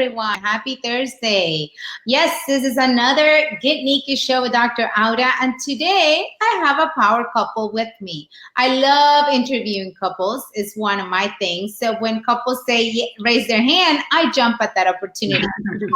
everyone. Happy Thursday. Yes, this is another Get Naked show with Dr. Auda, and today I have a power couple with me. I love interviewing couples. It's one of my things. So when couples say raise their hand, I jump at that opportunity.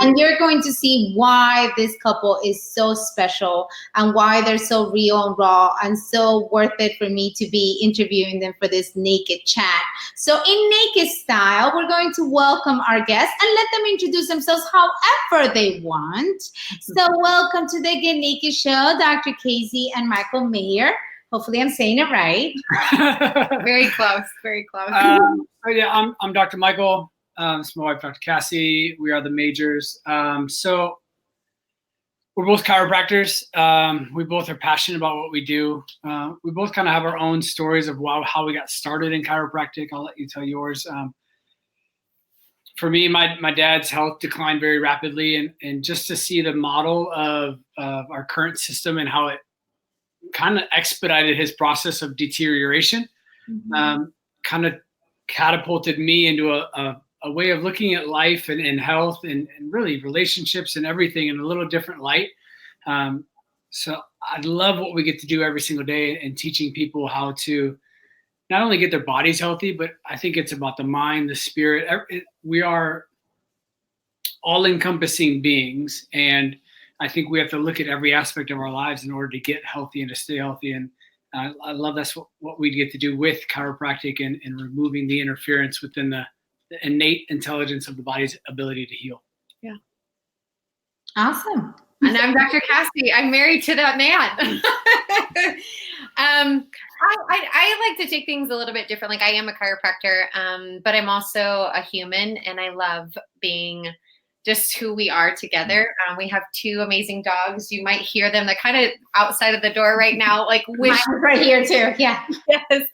And you're going to see why this couple is so special and why they're so real and raw and so worth it for me to be interviewing them for this naked chat. So in naked style, we're going to welcome our guests and let them introduce themselves however they want. So welcome to the Get Naked show, Dr. Cassie and Michael Major. Hopefully I'm saying it right. Very close, very close. I'm Dr. Michael. It's my wife, Dr. Cassie. We are the Majors. So we're both chiropractors. We both are passionate about what we do. We both kind of have our own stories of how we got started in chiropractic. I'll let you tell yours. For me, my dad's health declined very rapidly, and just to see the model of our current system and how it kind of expedited his process of deterioration, kind of catapulted me into a way of looking at life and health and really relationships and everything in a little different light. So I love what we get to do every single day and teaching people how to not only get their bodies healthy, but I think it's about the mind, the spirit. We are all-encompassing beings, and I think we have to look at every aspect of our lives in order to get healthy and to stay healthy. And I love that's what we get to do with chiropractic and removing the interference within the innate intelligence of the body's ability to heal. Yeah. Awesome. And I'm Dr. Cassie. I'm married to that man. I like to take things a little bit different. Like I am a chiropractor, but I'm also a human, and I love being just who we are together. We have two amazing dogs. You might hear them. They're kind of outside of the door right now, like Mine's right here too. Yeah. Yes.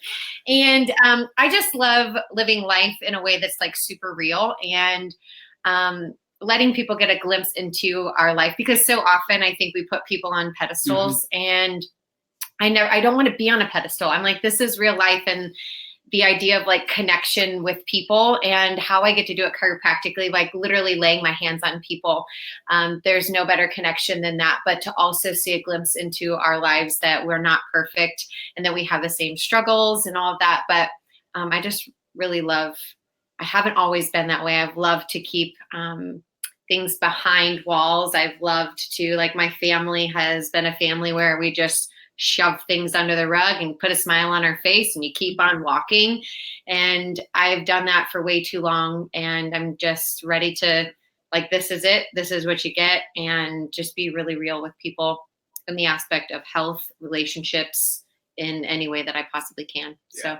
And I just love living life in a way that's like super real and letting people get a glimpse into our life, because so often I think we put people on pedestals, and I don't want to be on a pedestal. I'm like, this is real life, and the idea of like connection with people and how I get to do it chiropractically, like literally laying my hands on people. There's no better connection than that, but to also see a glimpse into our lives, that we're not perfect and that we have the same struggles and all of that. But I just really love, I haven't always been that way. I've loved to keep things behind walls. I've loved to, like, my family has been a family where we just shove things under the rug and put a smile on our face and you keep on walking. And I've done that for way too long. And I'm just ready to, like, this is it. This is what you get. And just be really real with people in the aspect of health, relationships, in any way that I possibly can. Yeah. So,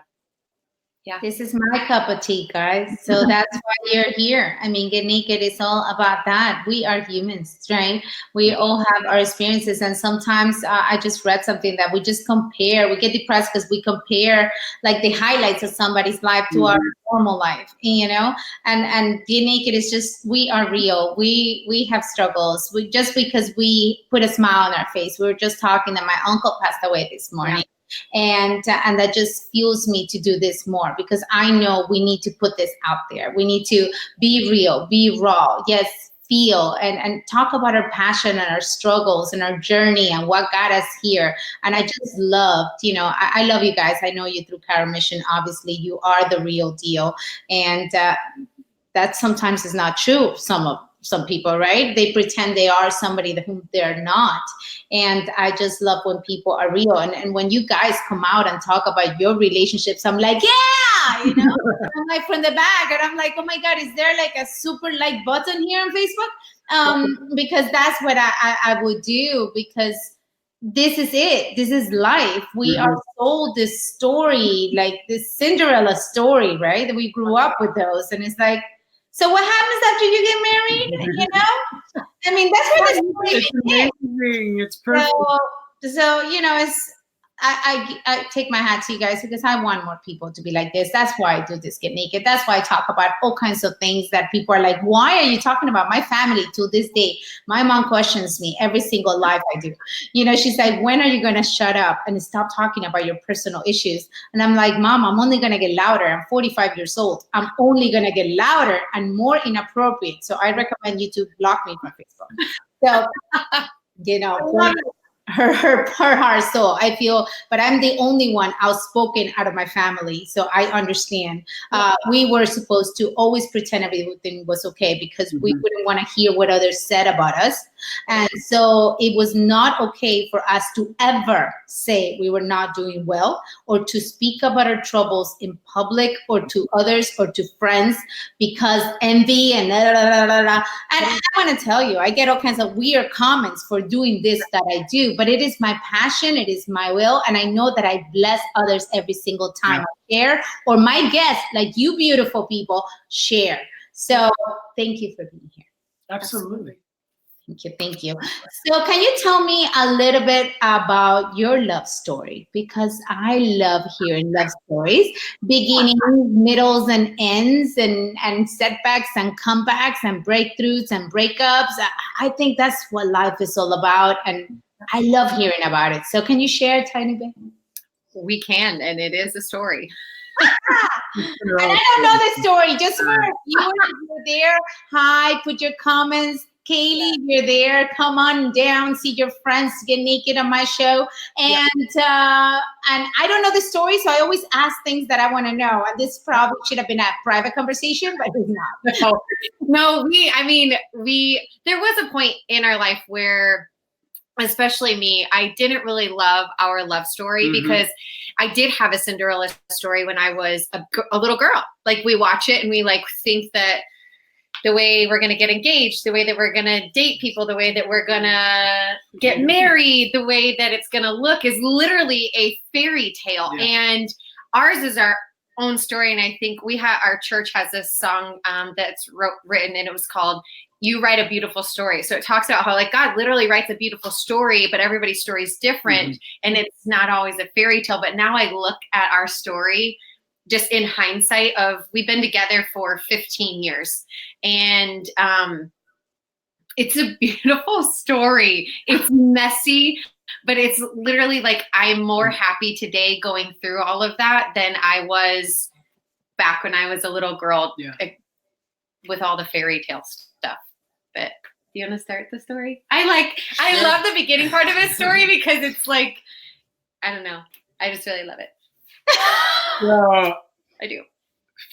yeah. This is my cup of tea, guys. So that's why you're here. I mean, Get Naked is all about that. We are humans, right? We all have our experiences. And sometimes I just read something that we just compare. We get depressed because we compare like the highlights of somebody's life to our normal life, you know? And Get Naked is just, we are real. We have struggles. We just because we put a smile on our face. We were just talking that my uncle passed away this morning. Yeah. And that just fuels me to do this more, because I know we need to put this out there. We need to be real, be raw, yes, feel, and talk about our passion and our struggles and our journey and what got us here. And I just loved, I love you guys. I know you through Chiro Mission. Obviously, you are the real deal. And that sometimes is not true. Some people, right? They pretend they are somebody whom they're not. And I just love when people are real. And when you guys come out and talk about your relationships, I'm like, yeah, I'm like from the back, and I'm like, oh my God, is there like a super like button here on Facebook? Because that's what I would do, because this is it. This is life. We are sold this story, like this Cinderella story, right? That we grew up with those. And it's like, so what happens after you get married? I mean, that's what the story is. It's amazing. It's perfect. So it's I take my hat to you guys because I want more people to be like this. That's why I do this Get Naked. That's why I talk about all kinds of things that people are like, why are you talking about? My family to this day, my mom questions me every single live I do. You know, she's like, when are you going to shut up and stop talking about your personal issues? And I'm like, Mom, I'm only going to get louder. I'm 45 years old. I'm only going to get louder and more inappropriate. So I recommend you to block me from Facebook. So, you know, her heart soul, I feel, but I'm the only one outspoken out of my family, so I understand. We were supposed to always pretend everything was okay because we wouldn't want to hear what others said about us, and so it was not okay for us to ever say we were not doing well or to speak about our troubles in public or to others or to friends because envy and da, da, da, da, da. And I want to tell you, I get all kinds of weird comments for doing this that I do, but it is my passion, it is my will, and I know that I bless others every single time I share, or my guests, like you beautiful people, share. So thank you for being here. Absolutely. Thank you. So can you tell me a little bit about your love story? Because I love hearing love stories, beginnings, middles, and ends, and setbacks and comebacks and breakthroughs and breakups. I think that's what life is all about, and I love hearing about it. So can you share a tiny bit? We can, and it is a story. And I don't know the story. Just for viewers, if you're there, hi, put your comments. Kaylee, you're there. Come on down, see your friends get naked on my show. And I don't know the story, so I always ask things that I want to know. And this probably should have been a private conversation, but it's not. No, there was a point in our life where, especially me, I didn't really love our love story because I did have a Cinderella story when I was a little girl. Like, we watch it and we like think that the way we're going to get engaged, the way that we're going to date people, the way that we're going to get married, the way that it's going to look is literally a fairy tale. Yeah. And ours is our own story. And I think our church has this song that's written, and it was called You Write a Beautiful Story. So it talks about how like God literally writes a beautiful story, but everybody's story is different. And it's not always a fairy tale. But now I look at our story just in hindsight of we've been together for 15 years. And it's a beautiful story. It's messy, but it's literally like I'm more happy today going through all of that than I was back when I was a little girl with all the fairy tale stuff. But do you want to start the story? I love the beginning part of his story because it's like, I don't know. I just really love it. I do.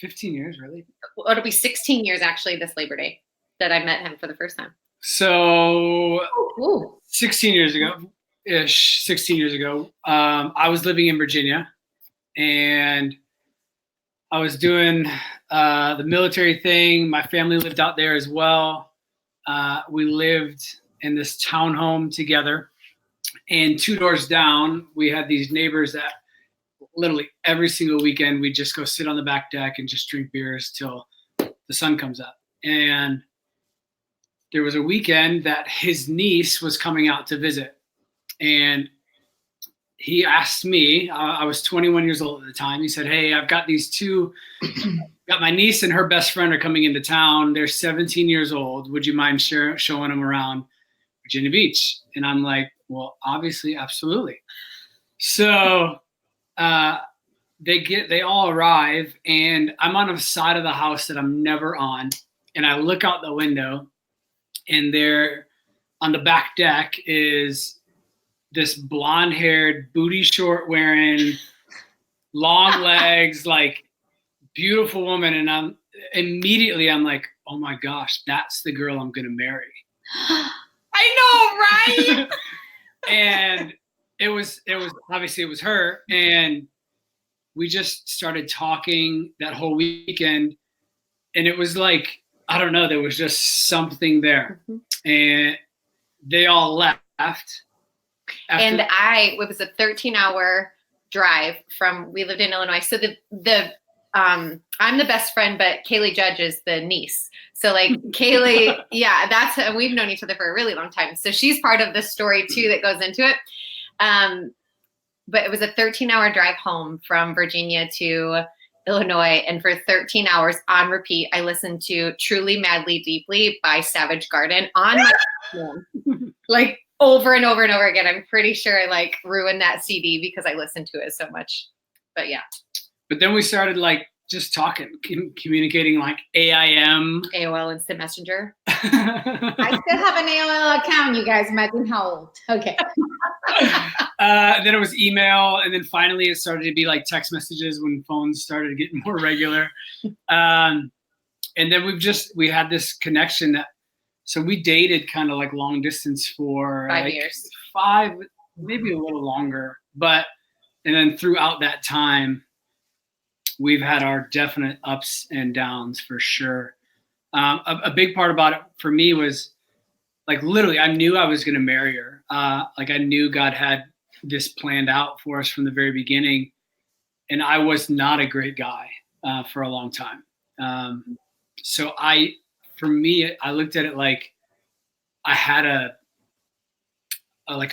15 years, really? Well, it'll be 16 years actually this Labor Day that I met him for the first time. So 16 years ago, I was living in Virginia, and I was doing the military thing. My family lived out there as well. We lived in this townhome together, and 2 doors down, we had these neighbors that literally every single weekend we'd just go sit on the back deck and just drink beers till the sun comes up. And there was a weekend that his niece was coming out to visit, and he asked me, I was 21 years old at the time. He said, hey, I've got these two, got my niece and her best friend are coming into town. They're 17 years old. Would you mind showing them around Virginia Beach? And I'm like, well, obviously, absolutely. So they all arrive, and I'm on a side of the house that I'm never on. And I look out the window, and there on the back deck is this blonde-haired, booty short wearing, long legs, like beautiful woman. And I'm like, oh my gosh, that's the girl I'm going to marry. I know, right? And it was obviously it was her. And we just started talking that whole weekend. And it was like, I don't know, there was just something there. And they all left. And it was a 13-hour drive we lived in Illinois. So I'm the best friend, but Kaylee Judge is the niece. So like Kaylee, we've known each other for a really long time. So she's part of the story too that goes into it. but it was a 13-hour drive home from Virginia to Illinois. And for 13 hours on repeat, I listened to Truly, Madly, Deeply by Savage Garden on my phone, like over and over and over again. I'm pretty sure I like ruined that CD because I listened to it so much. But yeah. But then we started like just talking, communicating like AIM. AOL Instant Messenger. I still have an AOL account, you guys. Imagine how old. Okay. Then it was email, and then finally it started to be like text messages when phones started getting more regular. And then we had this connection that, so we dated kind of like long distance for 5 like years. 5, maybe a little longer. And then throughout that time, we've had our definite ups and downs for sure. A big part about it for me was like literally I knew I was going to marry her. Like I knew God had this planned out for us from the very beginning. And I was not a great guy for a long time. So for me, I looked at it like I had a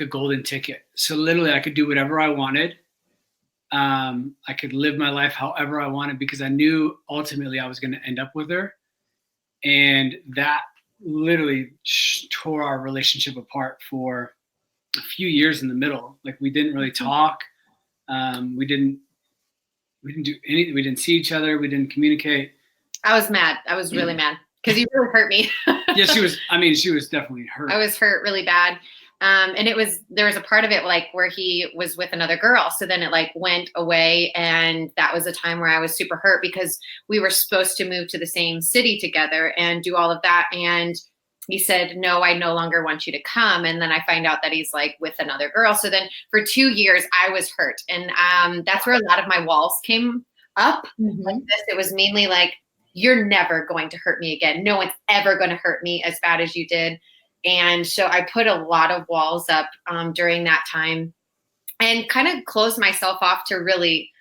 golden ticket. So literally I could do whatever I wanted. I could live my life however I wanted because I knew ultimately I was going to end up with her. And that literally tore our relationship apart for a few years in the middle. Like we didn't really talk. We didn't do anything. We didn't see each other. We didn't communicate. I was mad. I was really mad because you really hurt me. Yeah, she was definitely hurt. I was hurt really bad. And there was a part of it like where he was with another girl. So then it like went away. And that was a time where I was super hurt because we were supposed to move to the same city together and do all of that. And he said, no, I no longer want you to come. And then I find out that he's like with another girl. So then for 2 years I was hurt. And that's where a lot of my walls came up. Like this. It was mainly like, you're never going to hurt me again. No one's ever going to hurt me as bad as you did. And so I put a lot of walls up during that time and kind of closed myself off to really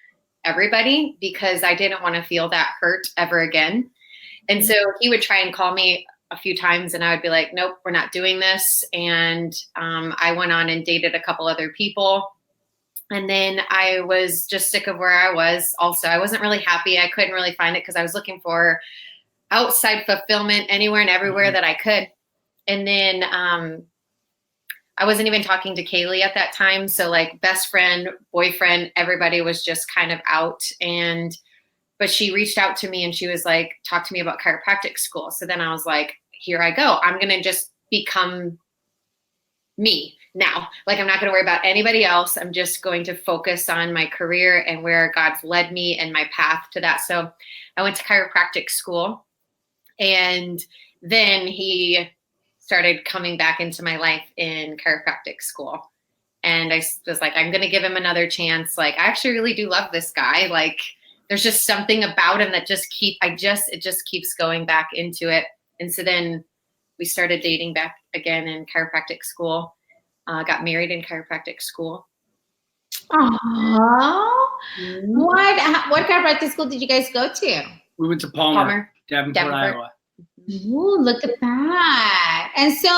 everybody because I didn't want to feel that hurt ever again. And so he would try and call me a few times and I would be like, nope, we're not doing this. And I went on and dated a couple other people. And then I was just sick of where I was. Also, I wasn't really happy. I couldn't really find it because I was looking for outside fulfillment anywhere and everywhere that I could. And then I wasn't even talking to Kaylee at that time. So like best friend, boyfriend, everybody was just kind of out. But she reached out to me and she was like, talk to me about chiropractic school. So then I was like, here I go. I'm going to just become me now. Like, I'm not going to worry about anybody else. I'm just going to focus on my career and where God's led me and my path to that. So I went to chiropractic school and then he started coming back into my life in chiropractic school. And I was like, I'm going to give him another chance. Like, I actually really do love this guy. Like, there's just something about him that it just keeps going back into it. And so then we started dating back again in chiropractic school, got married in chiropractic school. Aww. What chiropractic school did you guys go to? We went to Palmer. Davenport, Iowa. Ooh, look at that. And so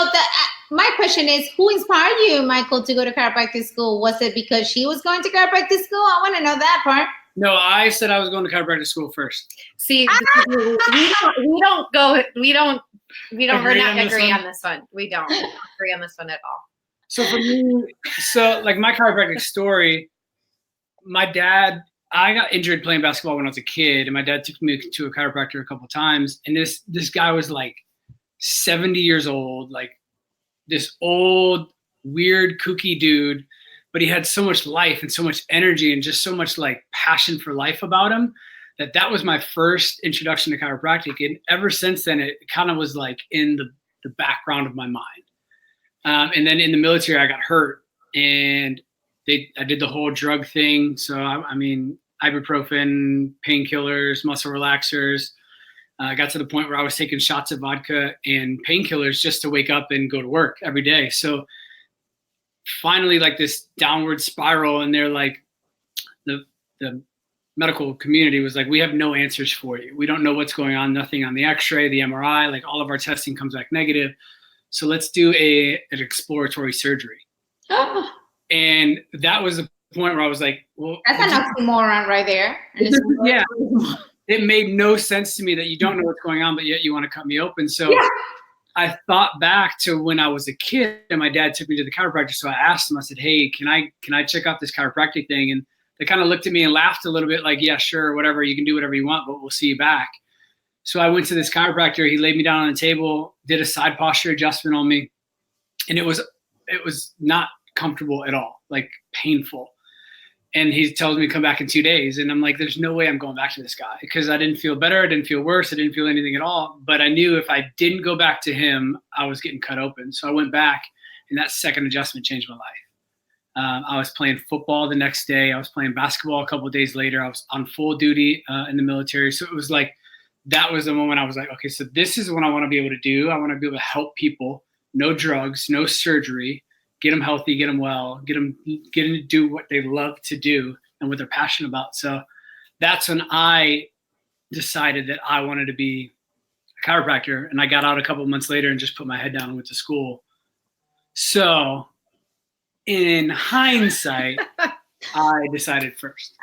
my question is, who inspired you, Michael, to go to chiropractic school? Was it because she was going to chiropractic school? I want to know that part. No, I said I was going to chiropractic school first. See, we don't agree on this one. We don't agree on this one at all. So for me, like my chiropractic story, my dad, I got injured playing basketball when I was a kid, and my dad took me to a chiropractor a couple of times. And this guy was like 70 years old, like this old, weird, kooky dude, but he had so much life and so much energy and just so much like passion for life about him that was my first introduction to chiropractic. And ever since then, it kind of was like in the background of my mind. And then in the military, I got hurt and I did the whole drug thing. So, I mean, ibuprofen, painkillers, muscle relaxers. I got to the point where I was taking shots of vodka and painkillers just to wake up and go to work every day. So finally, like this downward spiral, and they're like, the medical community was like, we have no answers for you. We don't know what's going on, nothing on the x-ray, the MRI, like all of our testing comes back negative. So let's do an exploratory surgery. And that was point where I was like, well, That's an oxymoron right there. Yeah. It made no sense to me that you don't know what's going on, but yet you want to cut me open. So Yeah. I thought back to when I was a kid and my dad took me to the chiropractor. So I asked him, I said, hey, can I check out this chiropractic thing? And they kind of looked at me and laughed a little bit like, yeah, sure, whatever. You can do whatever you want, but we'll see you back. So I went to this chiropractor. He laid me down on the table, did a side posture adjustment on me. And it was not comfortable at all, like painful. And he tells me to come back in 2 days. And I'm like, there's no way I'm going back to this guy, because I didn't feel better. I didn't feel worse. I didn't feel anything at all. But I knew if I didn't go back to him, I was getting cut open. So I went back, and that second adjustment changed my life. I was playing football the next day. I was playing basketball a couple of days later. I was on full duty in the military. So it was like, that was the moment I was like, okay, so this is what I want to be able to do. I want to be able to help people. No drugs, no surgery. Get them healthy, get them well, get them to do what they love to do and what they're passionate about. So that's when I decided that I wanted to be a chiropractor. And I got out a couple of months later and just put my head down and went to school. So in hindsight, I decided first.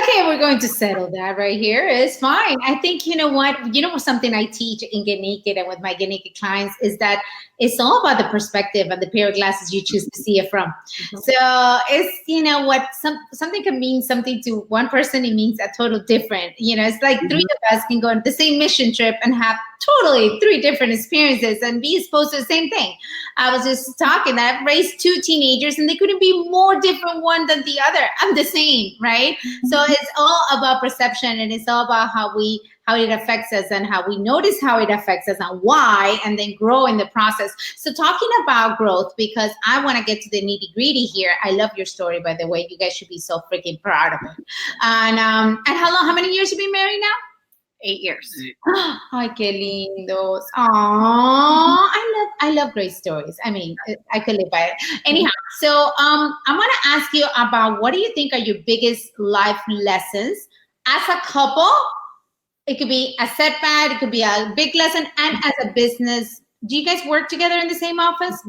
Okay, we're going to settle that right here. It's fine. I think, you know what, something I teach in Get Naked and with my Get Naked clients is that it's all about the perspective and the pair of glasses you choose to see it from. Mm-hmm. So it's, what something can mean something to one person, it means a total different. It's like three of us can go on the same mission trip and have totally three different experiences and be exposed to the same thing. I was just talking that I've raised two teenagers and they couldn't be more different one than the other. I'm the same, right? So it's all about perception, and it's all about how it affects us and how we notice how it affects us and why, and then grow in the process. So talking about growth, because I want to get to the nitty gritty here. I love your story, by the way. You guys should be so freaking proud of it. And how many years you been married now? 8 years. Ay, qué lindos. Aww, I love great stories. I mean, I could live by it. Anyhow, so I want to ask you about, what do you think are your biggest life lessons as a couple? It could be a setback, it could be a big lesson, and as a business. Do you guys work together in the same office?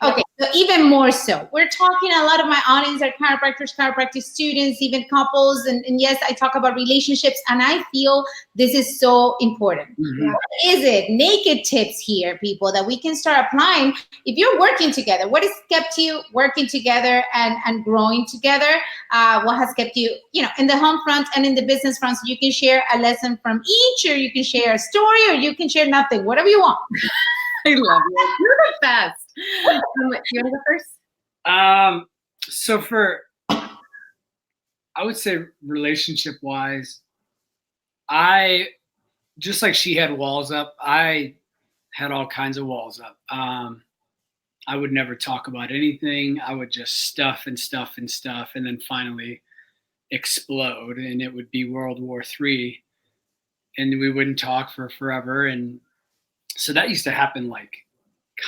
Okay, so even more so. We're talking, a lot of my audience are chiropractors, chiropractic students, even couples. And yes, I talk about relationships, and I feel this is so important. Mm-hmm. What is it? Naked tips here, people, that we can start applying. If you're working together, what has kept you working together and growing together? What has kept you, in the home front and in the business front? So you can share a lesson from each, or you can share a story, or you can share nothing, whatever you want. I love you. You're the best. You want to go first? So I would say relationship wise, just like she had walls up, I had all kinds of walls up. I would never talk about anything. I would just stuff and stuff and stuff, and then finally explode, and it would be World War III, and we wouldn't talk for forever. And so that used to happen like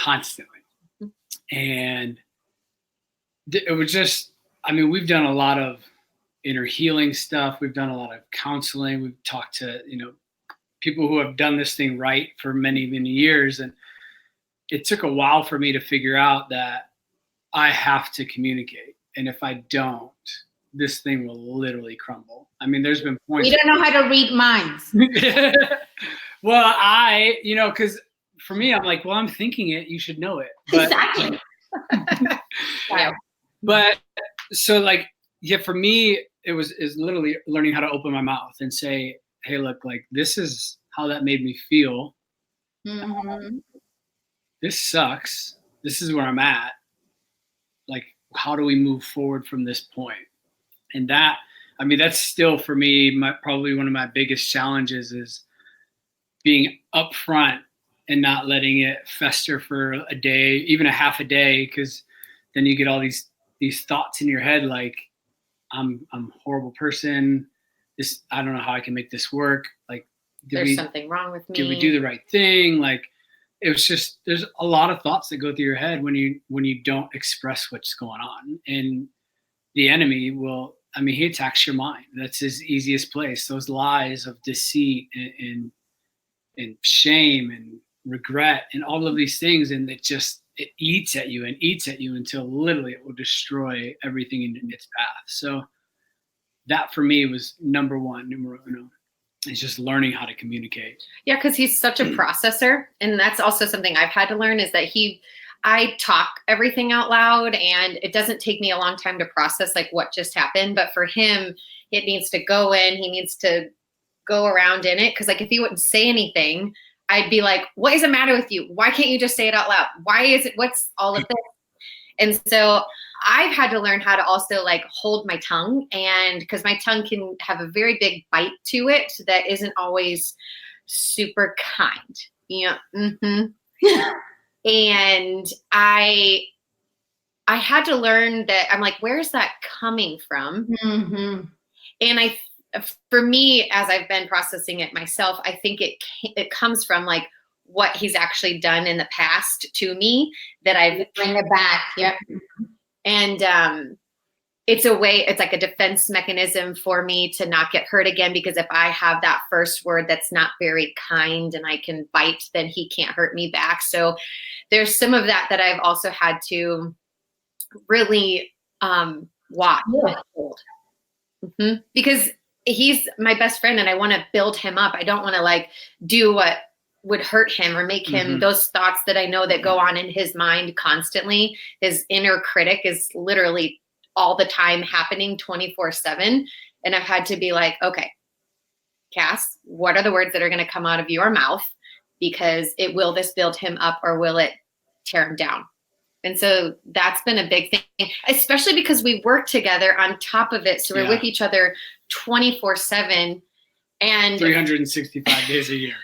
constantly. And it was just, we've done a lot of inner healing stuff. We've done a lot of counseling. We've talked to, people who have done this thing right for many, many years. And it took a while for me to figure out that I have to communicate. And if I don't, this thing will literally crumble. There's been points. We don't know how to read minds. Well, because for me, I'm like, well, I'm thinking it, you should know it. But, exactly. But so for me, is literally learning how to open my mouth and say, hey, look, like, this is how that made me feel. Mm-hmm. This sucks. This is where I'm at. Like, how do we move forward from this point? And that, that's still for me, probably one of my biggest challenges is being upfront and not letting it fester for a day, even a half a day, because then you get all these thoughts in your head like, I'm a horrible person. I don't know how I can make this work. Like, there's something wrong with me. Did we do the right thing? Like, it was just, there's a lot of thoughts that go through your head when you don't express what's going on. And the enemy will, he attacks your mind. That's his easiest place. Those lies of deceit and shame and regret and all of these things. And it just, it eats at you and eats at you until literally it will destroy everything in its path. So that for me was number uno. It's just learning how to communicate. Yeah, because he's such a processor. And that's also something I've had to learn is that I talk everything out loud, and it doesn't take me a long time to process like what just happened. But for him, it needs to go in. He needs to go around in it. Because like if he wouldn't say anything, I'd be like, what is the matter with you? Why can't you just say it out loud? What's all of this? And so I've had to learn how to also like hold my tongue, and because my tongue can have a very big bite to it that isn't always super kind. Yeah. Mm-hmm. And I had to learn that. I'm like, where's that coming from? Mm-hmm. And for me, as I've been processing it myself, I think it comes from like what he's actually done in the past to me that I've bring it back. Yep. And it's like a defense mechanism for me to not get hurt again, because if I have that first word that's not very kind and I can bite, then he can't hurt me back. So there's some of that I've also had to really watch. Yeah. Mm-hmm. Because he's my best friend and I want to build him up. I don't want to like do what would hurt him or make him those thoughts that I know that go on in his mind constantly. His inner critic is literally all the time happening 24/7. And I've had to be like, okay, Cass, what are the words that are going to come out of your mouth? Because will this build him up or will it tear him down? And so that's been a big thing, especially because we work together on top of it. So we're with each other 24/7 and 365 days a year.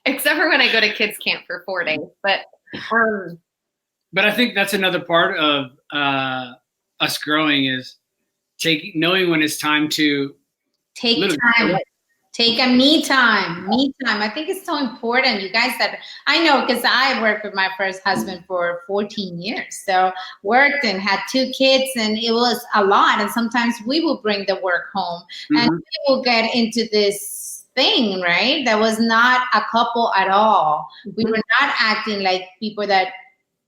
Except for when I go to kids camp for 4 days. But I think that's another part of us growing is knowing when it's time to take time. Take a me time. I think it's so important, you guys, that I know because I worked with my first husband for 14 years. So worked and had 2 kids and it was a lot. And sometimes we will bring the work home and we will get into this thing, right? That was not a couple at all. We were not acting like people that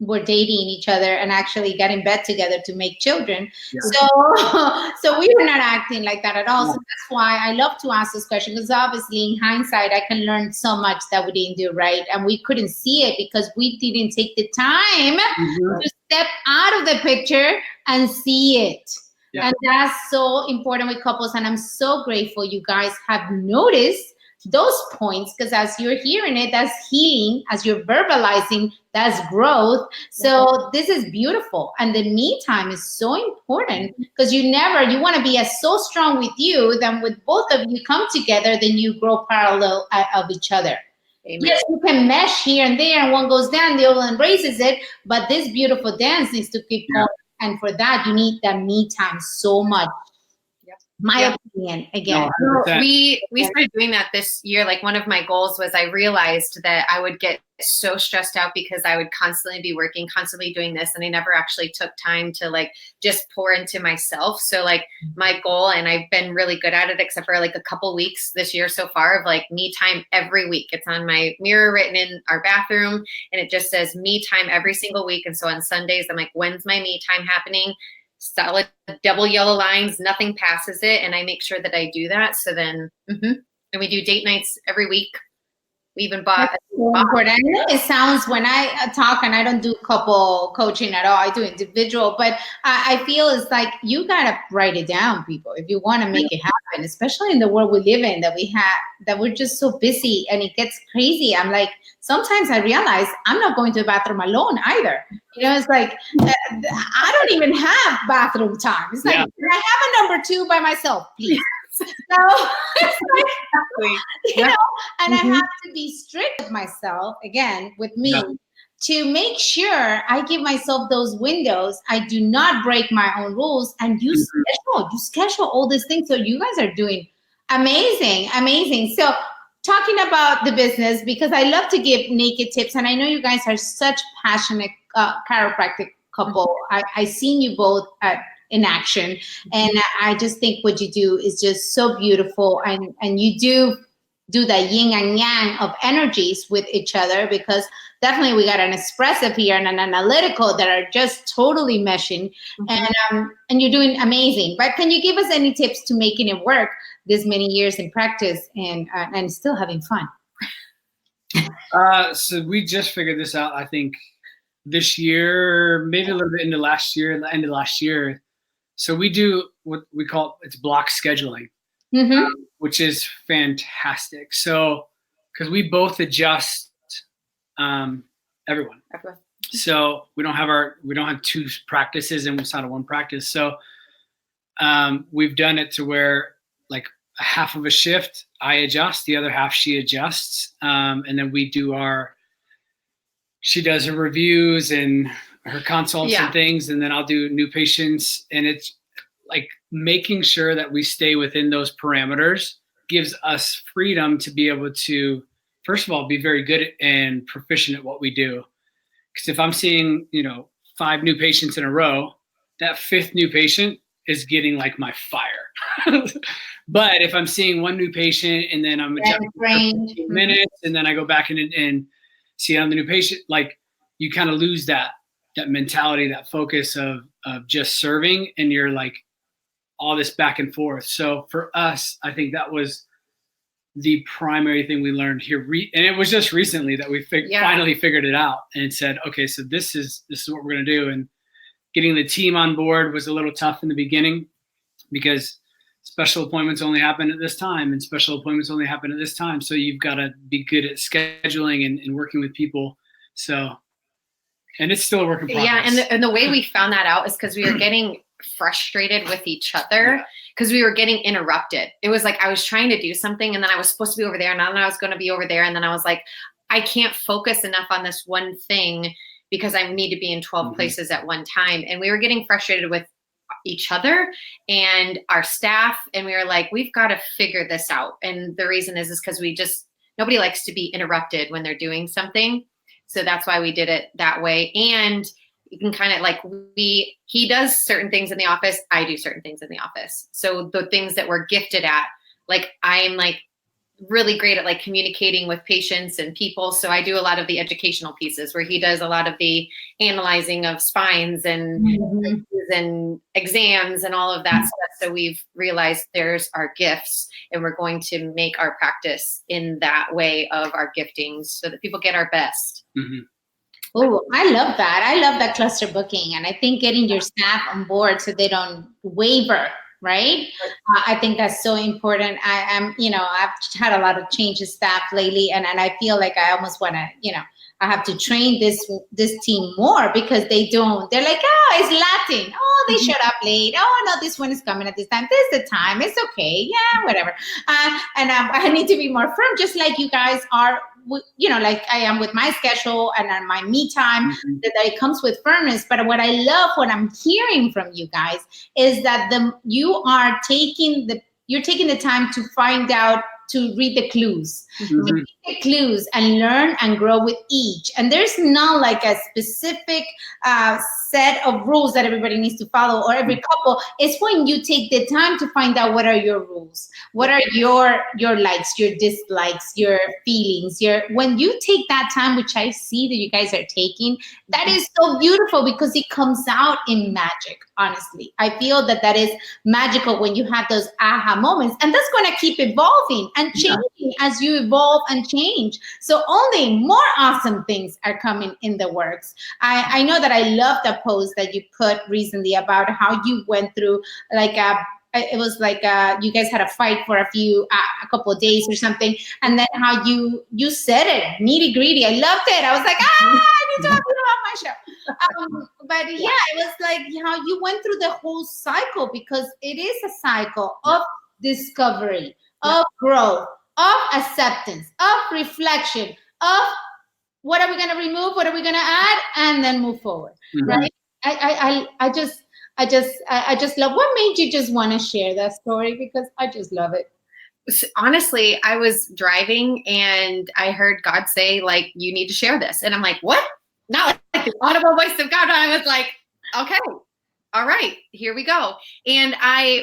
were dating each other and actually got in bed together to make children. So we were not acting like that at all. So that's why I love to ask this question, because obviously in hindsight, I can learn so much that we didn't do right. And we couldn't see it because we didn't take the time to step out of the picture and see it. Yeah. And that's so important with couples. And I'm so grateful you guys have noticed those points, because as you're hearing it, that's healing. As you're verbalizing, that's growth. So this is beautiful. And the me time is so important, because you want to be so strong with you, then with both of you come together, then you grow parallel of each other. Amen. Yes, you can mesh here and there, and one goes down, the other embraces it. But this beautiful dance needs to keep going. And for that, you need that me time so much. My opinion, again. No, we started doing that this year. Like one of my goals was I realized that I would get so stressed out because I would constantly be working, constantly doing this. And I never actually took time to like just pour into myself. So like my goal, and I've been really good at it, except for like a couple weeks this year so far, of like me time every week. It's on my mirror written in our bathroom, and it just says me time every single week. And so on Sundays, I'm like, when's my me time happening? Solid double yellow lines, nothing passes it. And I make sure that I do that. So then, and we do date nights every week. We even bought. I know it sounds, when I talk, and I don't do couple coaching at all, I do individual, but I feel it's like you got to write it down, people, if you want to make it happen, especially in the world we live in, that we're just so busy and it gets crazy. I'm like, sometimes I realize I'm not going to the bathroom alone either. You know, it's like, I don't even have bathroom time. It's like, can I have a number 2 by myself, please? So it's like, you know, and I have to be strict with myself, again, with me, to make sure I give myself those windows. I do not break my own rules, and you schedule all these things. So you guys are doing amazing. So talking about the business, because I love to give naked tips, and I know you guys are such passionate chiropractic couple. I seen you both in action, and I just think what you do is just so beautiful, and you do do the yin and yang of energies with each other, because definitely we got an expressive here and an analytical that are just totally meshing. And you're doing amazing. But can you give us any tips to making it work this many years in practice and still having fun? So we just figured this out, I think, this year, maybe a little bit into last year, the end of last year. So we do what we call, it's block scheduling, which is fantastic. So, because we both adjust everyone. So we don't have two practices inside of one practice. So we've done it to where like a half of a shift I adjust, the other half she adjusts, and then we do she does her reviews and her consults and things, and then I'll do new patients. And it's like making sure that we stay within those parameters gives us freedom to be able to, first of all, be very good and proficient at what we do. Because if I'm seeing, 5 new patients in a row, that 5th new patient is getting like my fire. But if I'm seeing 1 new patient and then I'm adjusting for 15 minutes and then I go back and see on the new patient, like you kind of lose that mentality, that focus of just serving, and you're like all this back and forth. So for us, I think that was the primary thing we learned here. And it was just recently that we finally figured it out and said, okay, so this is what we're going to do. And getting the team on board was a little tough in the beginning because special appointments only happen at this time and special appointments only happen at this time. So you've got to be good at scheduling and working with people. So, and it's still a work in progress. Yeah. And the way we found that out is because we were getting frustrated with each other because we were getting interrupted. It was like I was trying to do something and then I was supposed to be over there and then I was going to be over there. And then I was like, I can't focus enough on this one thing because I need to be in 12 places at one time. And we were getting frustrated with each other and our staff. And we were like, we've got to figure this out. And the reason is because nobody likes to be interrupted when they're doing something. So that's why we did it that way. And you can kind of like, he does certain things in the office. I do certain things in the office. So the things that we're gifted at, like I'm like really great at like communicating with patients and people. So I do a lot of the educational pieces where he does a lot of the analyzing of spines and exams and all of that stuff. So we've realized there's our gifts and we're going to make our practice in that way of our giftings so that people get our best. Oh, I love that. I love that cluster booking. And I think getting your staff on board so they don't waver, right? I think that's so important. I've had a lot of change of staff lately, and I feel like I almost want to, I have to train this team more because they're like, oh, it's Latin. Oh, they showed up late. Oh, no, this one is coming at this time. This is the time. It's okay. Yeah, whatever. I need to be more firm, just like you guys are, like I am with my schedule and on my me time, that it comes with firmness. But what I'm hearing from you guys is that you're taking the time to find out, to read the clues, and learn and grow with each. And there's not like a specific set of rules that everybody needs to follow or every couple. It's when you take the time to find out what are your rules, what are your likes, your dislikes, your feelings. When you take that time, which I see that you guys are taking, that is so beautiful because it comes out in magic. Honestly, I feel that is magical when you have those aha moments, and that's going to keep evolving and changing as you evolve and change. So only more awesome things are coming in the works. I know that I love the post that you put recently about how you went through it was like you guys had a fight for a couple of days or something, and then how you said it nitty gritty. I loved it. I was like, I need to have you on my show. But yeah, it was like how you went through the whole cycle, because it is a cycle of discovery, of growth, of acceptance, of reflection, of what are we going to remove, what are we going to add, and then move forward. Right? I just love. What made you just want to share that story? Because I just love it. Honestly, I was driving and I heard God say, like, you need to share this. And I'm like, what? Not like the audible voice of God. I was like, okay, all right, here we go. And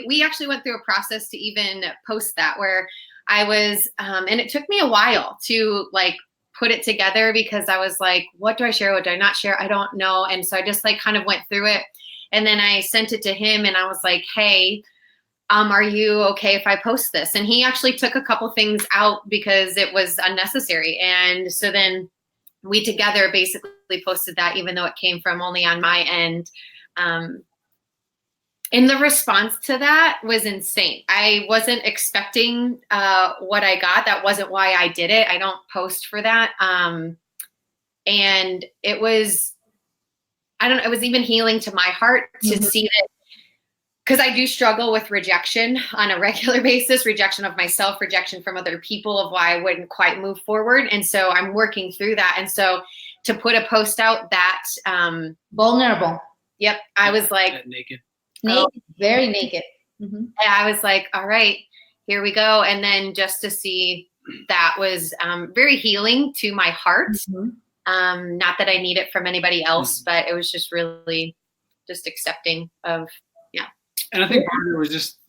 we actually went through a process to even post that, where I was, and it took me a while to like put it together because I was like, what do I share? What do I not share? I don't know. And so I just like kind of went through it. And then I sent it to him and I was like, hey, are you okay if I post this? And he actually took a couple things out because it was unnecessary. And so then we together basically posted that, even though it came from only on my end. And the response to that was insane. I wasn't expecting what I got. That wasn't why I did it. I don't post for that. And it was, it was even healing to my heart to see that, because I do struggle with rejection on a regular basis, rejection of myself, rejection from other people of why I wouldn't quite move forward. And so I'm working through that. And so to put a post out that vulnerable. Yep. I was like naked, very naked. I was like, all right, here we go. And then just to see that was very healing to my heart. Not that I need it from anybody else, but it was just really just accepting of, And I think part of it was just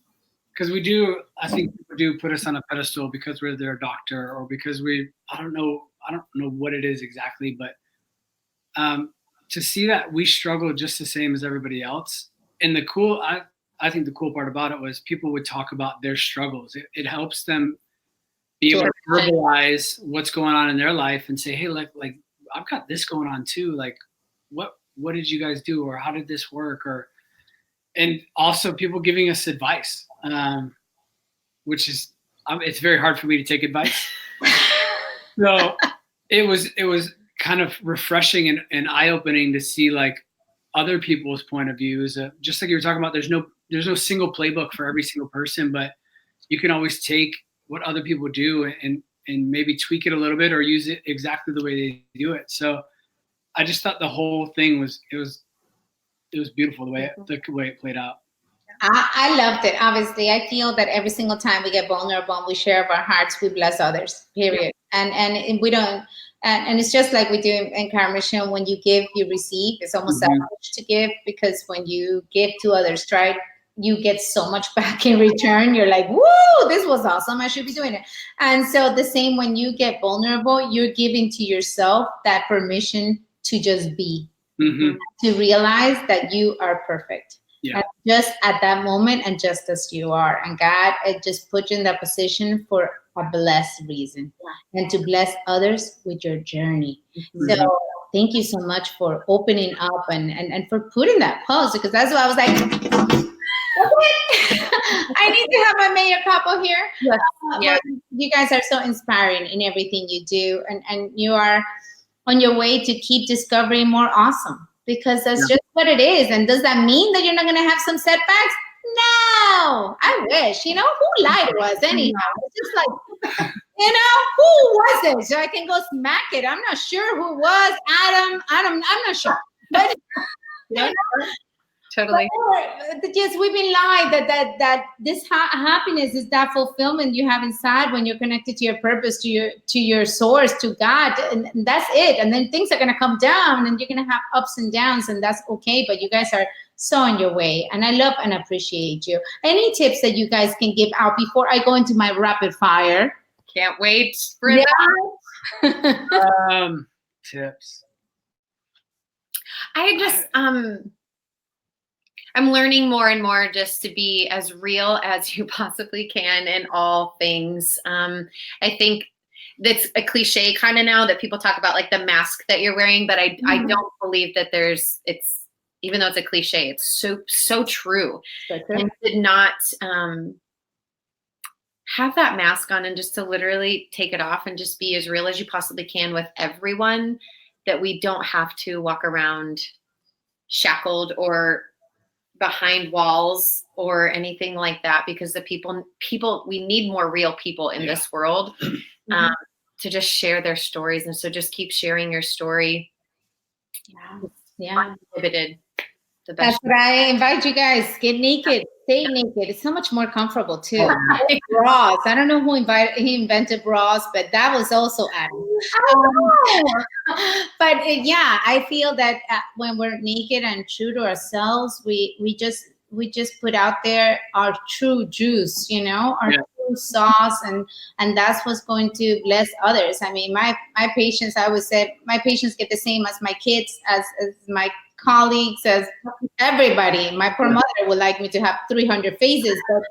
because I think people do put us on a pedestal because we're their doctor or because I don't know what it is exactly, but to see that we struggle just the same as everybody else. And I think the cool part about it was people would talk about their struggles. It helps them be able to verbalize what's going on in their life and say, hey, like I've got this going on too. Like, what did you guys do? Or how did this work? And also people giving us advice, which is, it's very hard for me to take advice. So it was kind of refreshing and eye-opening to see like other people's point of views. Just like you were talking about, there's no single playbook for every single person, but you can always take what other people do and maybe tweak it a little bit or use it exactly the way they do it. So I just thought the whole thing was beautiful the way it played out. I loved it. Obviously, I feel that every single time we get vulnerable and we share of our hearts, we bless others. Period. And we don't. And it's just like we do in Car Mission. When you give, you receive. It's almost selfish to give because when you give to others, right, you get so much back in return. You're like, woo, this was awesome. I should be doing it. And so the same when you get vulnerable, you're giving to yourself that permission to just be, to realize that you are perfect. And just at that moment and just as you are. And God, it just put you in that position for a blessed reason and to bless others with your journey. So thank you so much for opening up and for putting that post, because that's why I was like, I need to have my mayor couple here. You guys are so inspiring in everything you do. And you are on your way to keep discovering more awesome, because that's just what it is. And does that mean that you're not going to have some setbacks? No, I wish. Who lied to us anyhow? It's just like, who was it? So I can go smack it. I'm not sure who was. Adam, I'm not sure. But totally. Yes, we've been lied that this happiness is that fulfillment you have inside when you're connected to your purpose, to your source, to God, and that's it. And then things are gonna come down, and you're gonna have ups and downs, and that's okay. But you guys are so on your way, and I love and appreciate you. Any tips that you guys can give out before I go into my rapid fire? Can't wait for that. Tips. I just I'm learning more and more just to be as real as you possibly can in all things. I think that's a cliche kind of now that people talk about like the mask that you're wearing, but I don't believe that it's, even though it's a cliche, it's so true. And to not have that mask on and just to literally take it off and just be as real as you possibly can with everyone, that we don't have to walk around shackled or behind walls or anything like that, because the people we need more real people in this world to just share their stories. And so just keep sharing your story. Uninhibited. That's what I invite you guys. Get naked, stay naked. It's so much more comfortable too. Bras. I don't know who invented bras, but that was also Adam. But I feel that when we're naked and true to ourselves, we just put out there our true juice, our true sauce, and that's what's going to bless others. I mean, my patients, I would say, my patients get the same as my kids, as my colleagues, as everybody. My poor mother would like me to have 300 faces, but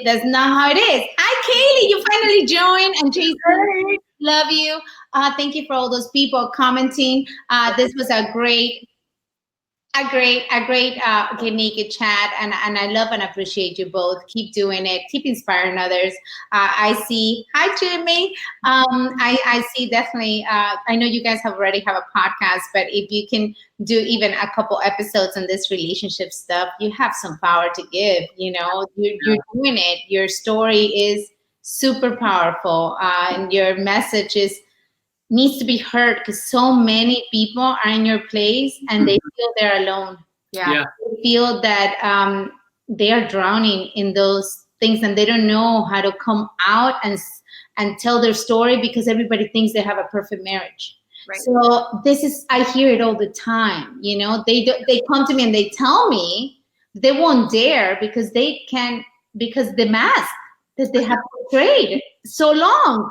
that's not how it is. Hi, Kaylee, you finally joined, and Jason, love you. Thank you for all those people commenting. This was a great Get Naked chat, and I love and appreciate you both. Keep doing it. Keep inspiring others. I see. Hi, Jimmy. I see definitely. I know you guys already have a podcast, but if you can do even a couple episodes on this relationship stuff, you have some power to give. You know, you're doing it. Your story is super powerful, and your message needs to be heard, because so many people are in your place and they feel they're alone. Yeah. They feel that they are drowning in those things, and they don't know how to come out and tell their story, because everybody thinks they have a perfect marriage. Right. So I hear it all the time. You know, they come to me and they tell me they won't dare because the mask that they have portrayed so long.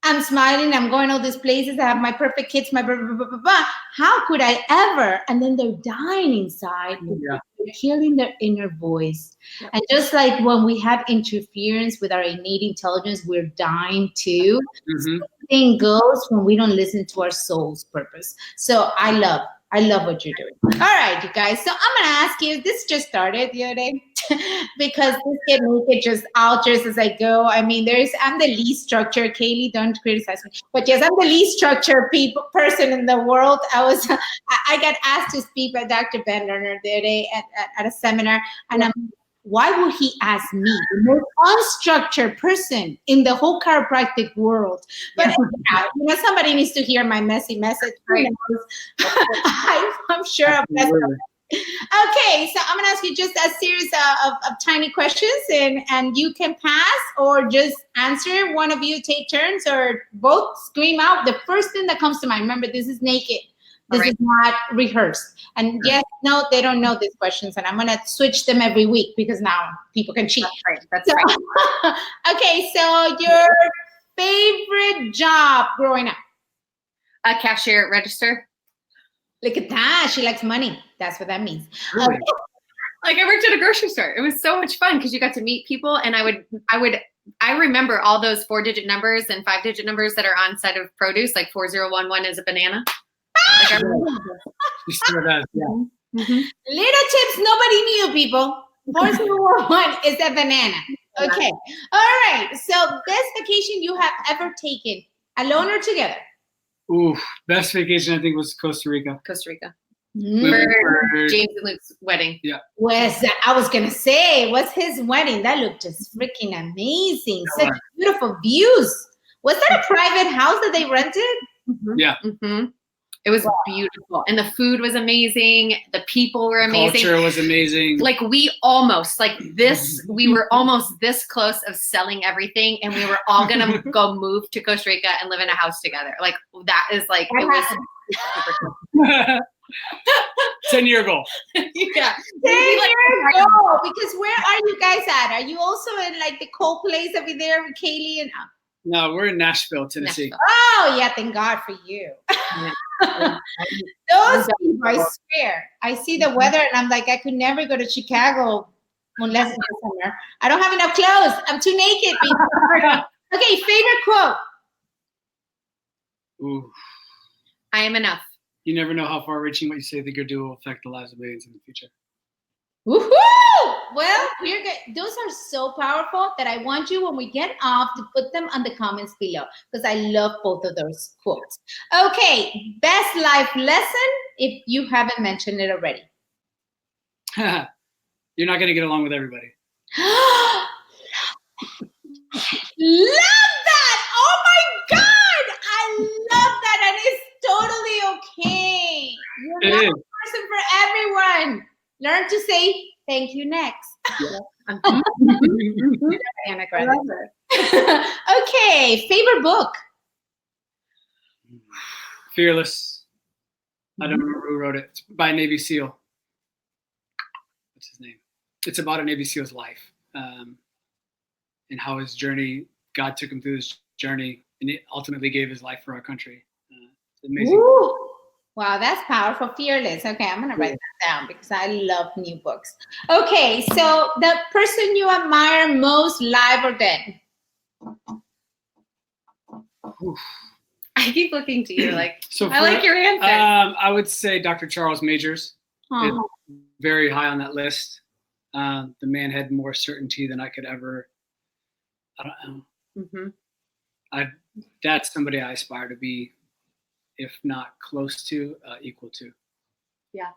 I'm smiling, I'm going all these places, I have my perfect kids, my blah, blah, blah, blah, blah. How could I ever? And then they're dying inside. Yeah. They're killing their inner voice. Yep. And just like when we have interference with our innate intelligence, we're dying too. Same goes when we don't listen to our soul's purpose. So I love what you're doing. All right, you guys. So I'm going to ask you, this just started the other day, because this Get Naked just alters as I go. I mean, I'm the least structured. Kaylee, don't criticize me. But yes, I'm the least structured person in the world. I got asked to speak by Dr. Ben Lerner the other day at a seminar, and why would he ask me, the most unstructured person in the whole chiropractic world? But somebody needs to hear my messy message. Right. I'm sure I'm messed up. Okay, so I'm going to ask you just a series of tiny questions, and you can pass or just answer. One of you take turns, or both scream out the first thing that comes to mind. Remember, this is naked. This is not rehearsed. And yes, no, they don't know these questions, and I'm going to switch them every week because now people can cheat. That's right. Okay, so your favorite job growing up? A cashier at register. Look at that. She likes money. That's what that means. Really? Like, I worked at a grocery store. It was so much fun because you got to meet people, and I remember all those 4-digit numbers and 5-digit numbers that are on side of produce, like 4011 is a banana. Like, I remember. You still does, yeah. Little tips nobody knew, people. 4011 is a banana. Okay. All right. So best vacation you have ever taken, alone or together? Ooh, best vacation I think was Costa Rica. Costa Rica. For James and Luke's wedding. Yeah. I was gonna say, what's his wedding? That looked just freaking amazing. Such beautiful views. Was that a private house that they rented? Yeah. It was beautiful, and the food was amazing. The people were amazing. Culture was amazing. Like we were almost this close of selling everything, and we were all gonna go move to Costa Rica and live in a house together. Like that is like it was super cool. 10-year goal. Yeah. 10-year goal. Because where are you guys at? Are you also in like the cold place over there with Kaylee and? No, we're in Nashville, Tennessee. Oh yeah, thank God for you. Those people, I swear. I see the weather and I'm like, I could never go to Chicago unless it's summer. I don't have enough clothes. I'm too naked. Okay, favorite quote. Ooh. I am enough. You never know how far-reaching what you say the good do will affect the lives of millions in the future. Woohoo! Well, we're good. Those are so powerful that I want you, when we get off, to put them on the comments below, because I love both of those quotes. Okay, best life lesson, if you haven't mentioned it already. You're not going to get along with everybody. Love that! Oh my God! I love that, and it's totally okay. You're not a person for everyone. Learn to say thank you next. Okay, favorite book. Fearless. I don't remember who wrote it. It's by a Navy SEAL. What's his name? It's about a Navy SEAL's life. and how his journey, God took him through his journey, and he ultimately gave his life for our country. It's amazing. Woo! Wow, that's powerful. Fearless. Okay, I'm going to write that down because I love new books. Okay, so the person you admire most, live or dead? Oof. I keep looking to you like, So I like your answer. I would say Dr. Charles Majors is very high on that list. The man had more certainty than I could ever. I don't know. That's somebody I aspire to be, if not close to, equal to. Yeah.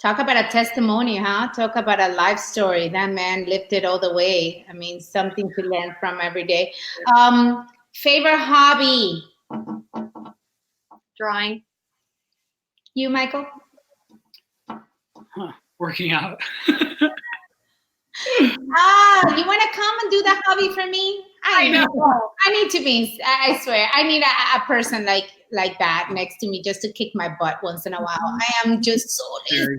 Talk about a testimony, huh? Talk about a life story. That man lived it all the way. I mean, something to learn from every day. Favorite hobby? Drawing. You, Michael? Working out. You want to come and do the hobby for me? I know. I need to be, I swear, I need a person like that next to me just to kick my butt once in a while. I am just so lazy.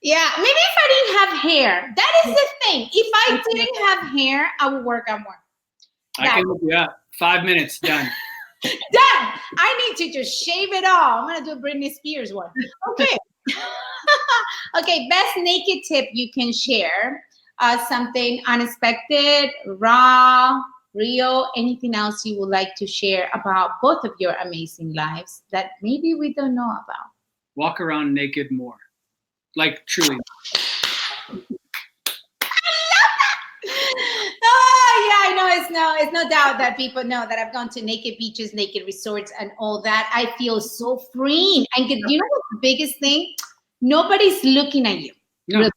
Yeah, maybe if I didn't have hair. That is the thing. If I didn't have hair, I would work out more. I can look you up. 5 minutes, done. Done. I need to just shave it all. I'm going to do a Britney Spears one. Okay. Okay, best naked tip you can share. Something unexpected, raw, real, anything else you would like to share about both of your amazing lives that maybe we don't know about. Walk around naked more. Like, truly. Oh, yeah, I know. It's no doubt that people know that I've gone to naked beaches, naked resorts, and all that. I feel so free. And you know what's the biggest thing? Nobody's looking at you. No.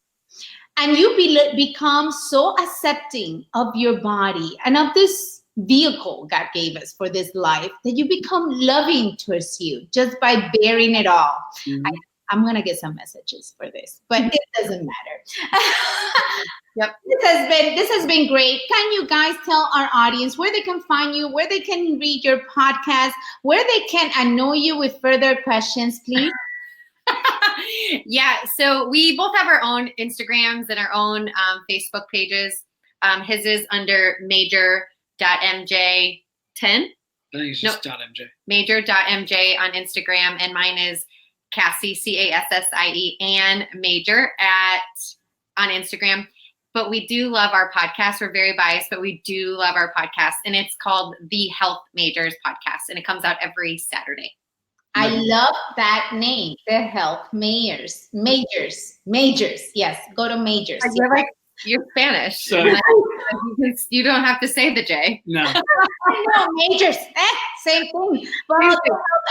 And you become so accepting of your body and of this vehicle God gave us for this life that you become loving towards you just by bearing it all. Mm-hmm. I'm going to get some messages for this, but it doesn't matter. Yep. This has been great. Can you guys tell our audience where they can find you, where they can read your podcast, where they can annoy you with further questions, please? Yeah, so we both have our own Instagrams and our own Facebook pages. His is under major.mj10. I think it's just .mj. Major.mj on Instagram, and mine is Cassie, Cassie, and Major on Instagram. But we do love our podcast. We're very biased, but we do love our podcast, and it's called The Health Majors Podcast, and it comes out every Saturday. I love that name, The Health Majors. Yes, go to Majors. You're Spanish. So, you don't have to say the J. No. I know, Majors. Same thing. Well, that's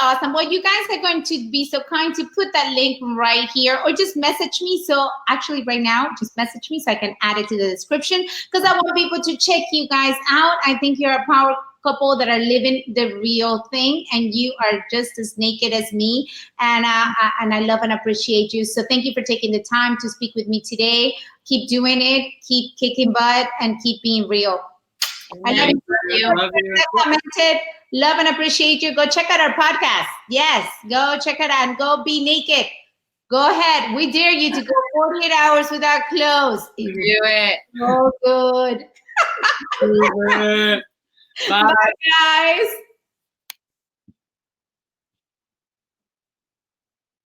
awesome. Well, you guys are going to be so kind to put that link right here, or just message me. So actually right now, just message me so I can add it to the description, because I want people to check you guys out. I think you're a power couple that are living the real thing, and you are just as naked as me, and I love and appreciate you. So thank you for taking the time to speak with me today. Keep doing it, keep kicking butt, and keep being real. I love you. Love and appreciate you. Go check out our podcast. Yes, go check it out and go be naked. Go ahead. We dare you to go 48 hours without clothes. Do it. So good. Do it. Bye. Bye, guys.